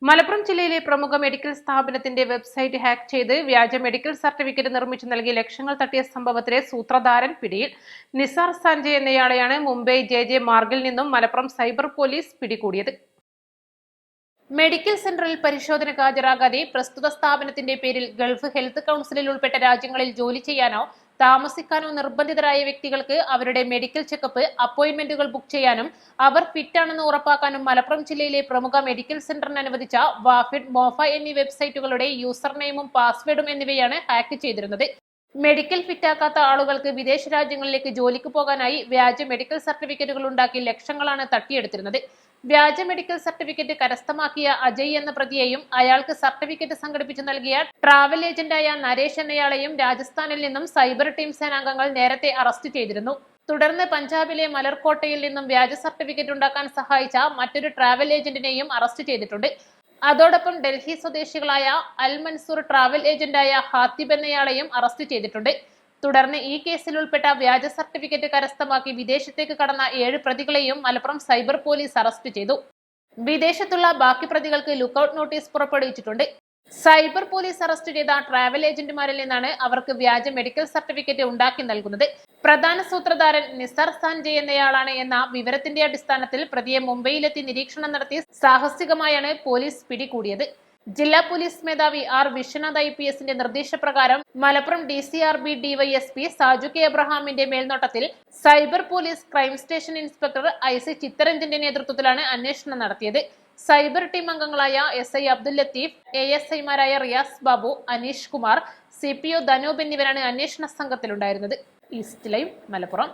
മലപ്പുറം ജില്ലയിലെ പ്രമുഖ മെഡിക്കൽ സ്ഥാപനത്തിന്റെ വെബ്സൈറ്റ് ഹാക്ക് ചെയ്ത് വ്യാജ മെഡിക്കൽ സർട്ടിഫിക്കറ്റ് നിർമ്മിച്ചു നൽകി ലക്ഷങ്ങൾ തട്ടിയ സംഭവത്തിലെ സൂത്രധാരൻ പിടിയിൽ. നിസാർ സഞ്ജയ് എന്നയാളെയാണ് മുംബൈ ജെ മാർഗിൽ നിന്നും മലപ്പുറം സൈബർ പോലീസ് പിടികൂടിയത്. മെഡിക്കൽ സെന്ററിൽ പരിശോധനയ്ക്ക് ഹാജരാകാതെ പ്രസ്തുത സ്ഥാപനത്തിന്റെ പേരിൽ ഗൾഫ് ഹെൽത്ത് കൗൺസിലിൽ ഉൾപ്പെട്ട രാജ്യങ്ങളിൽ ജോലി ചെയ്യാനോ താമസിക്കാനോ നിർബന്ധിതരായ വ്യക്തികൾക്ക് അവരുടെ മെഡിക്കൽ ചെക്കപ്പ് അപ്പോയിന്റ്മെന്റുകൾ ബുക്ക് ചെയ്യാനും അവർ ഫിറ്റാണെന്ന് ഉറപ്പാക്കാനും മലപ്പുറം ജില്ലയിലെ പ്രമുഖ മെഡിക്കൽ സെന്ററിന് അനുവദിച്ച വാഫിഡ്, മോഫ എന്നീ വെബ്സൈറ്റുകളുടെ യൂസർ നെയിമും പാസ്വേഡും എന്നിവയാണ് ഹാക്ക് ചെയ്തിരുന്നത്. മെഡിക്കൽ ഫിറ്റാക്കാത്ത ആളുകൾക്ക് വിദേശ രാജ്യങ്ങളിലേക്ക് ജോലിക്ക് പോകാനായി വ്യാജ മെഡിക്കൽ സർട്ടിഫിക്കറ്റുകൾ ഉണ്ടാക്കി ലക്ഷങ്ങളാണ് തട്ടിയെടുത്തിരുന്നത്. വ്യാജ മെഡിക്കൽ സർട്ടിഫിക്കറ്റ് കരസ്ഥമാക്കിയ അജയ് എന്ന പ്രതിയെയും അയാൾക്ക് സർട്ടിഫിക്കറ്റ് സംഘടിപ്പിച്ചു നൽകിയ ട്രാവൽ ഏജന്റായ നരേഷ് എന്നയാളെയും രാജസ്ഥാനിൽ നിന്നും സൈബർ ടീം സേനാംഗങ്ങൾ നേരത്തെ അറസ്റ്റ് ചെയ്തിരുന്നു. തുടർന്ന് പഞ്ചാബിലെ മലർക്കോട്ടയിൽ നിന്നും വ്യാജ സർട്ടിഫിക്കറ്റ് ഉണ്ടാക്കാൻ സഹായിച്ച മറ്റൊരു ട്രാവൽ ഏജന്റിനെയും അറസ്റ്റ് ചെയ്തിട്ടുണ്ട്. അതോടൊപ്പം ഡൽഹി സ്വദേശികളായ അൽ മൻസൂർ ട്രാവൽ ഏജന്റായ ഹാത്തിബ് എന്നയാളെയും അറസ്റ്റ് ചെയ്തിട്ടുണ്ട്. തുടർന്ന് ഈ കേസിൽ ഉൾപ്പെട്ട വ്യാജ സർട്ടിഫിക്കറ്റ് കരസ്ഥമാക്കി വിദേശത്തേക്ക് കടന്ന 7 പ്രതികളെയും മലപ്പുറം സൈബർ പോലീസ് അറസ്റ്റ് ചെയ്തു. വിദേശത്തുള്ള ബാക്കി പ്രതികൾക്ക് ലുക്കൌട്ട് നോട്ടീസ് പുറപ്പെടുവിച്ചിട്ടുണ്ട്. സൈബർ പോലീസ് അറസ്റ്റ് ചെയ്ത ട്രാവൽ ഏജന്റുമാരിൽ നിന്നാണ് അവർക്ക് വ്യാജ മെഡിക്കൽ സർട്ടിഫിക്കറ്റ് ഉണ്ടാക്കി നൽകുന്നത്. പ്രധാന സൂത്രധാരൻ നിസാർ സഞ്ജയ് എന്നയാളാണ് എന്ന വിവരത്തിന്റെ അടിസ്ഥാനത്തിൽ പ്രതിയെ മുംബൈയിലെത്തി നിരീക്ഷണം നടത്തി സാഹസികമായാണ് പോലീസ് പിടികൂടിയത്. ജില്ലാ പോലീസ് മേധാവി ആർ വിശ്വനാഥ് IPSന്റെ നിർദ്ദേശപ്രകാരം Malappuram DCRB DYSP Saju K എബ്രഹാമിന്റെ മേൽനോട്ടത്തിൽ cyber police crime station inspector IC ചിത്തരഞ്ജന്റെ നേതൃത്വത്തിലാണ് അന്വേഷണം നടത്തിയത്. സൈബർ ടീം അംഗങ്ങളായ SI അബ്ദുൽ ലത്തീഫ്, ASIമാരായ റിയാസ് ബാബു, അനീഷ് കുമാർ, CPO ധനൂപ് എന്നിവരാണ് അന്വേഷണ സംഘത്തിലുണ്ടായിരുന്നത്. East live, Malappuram.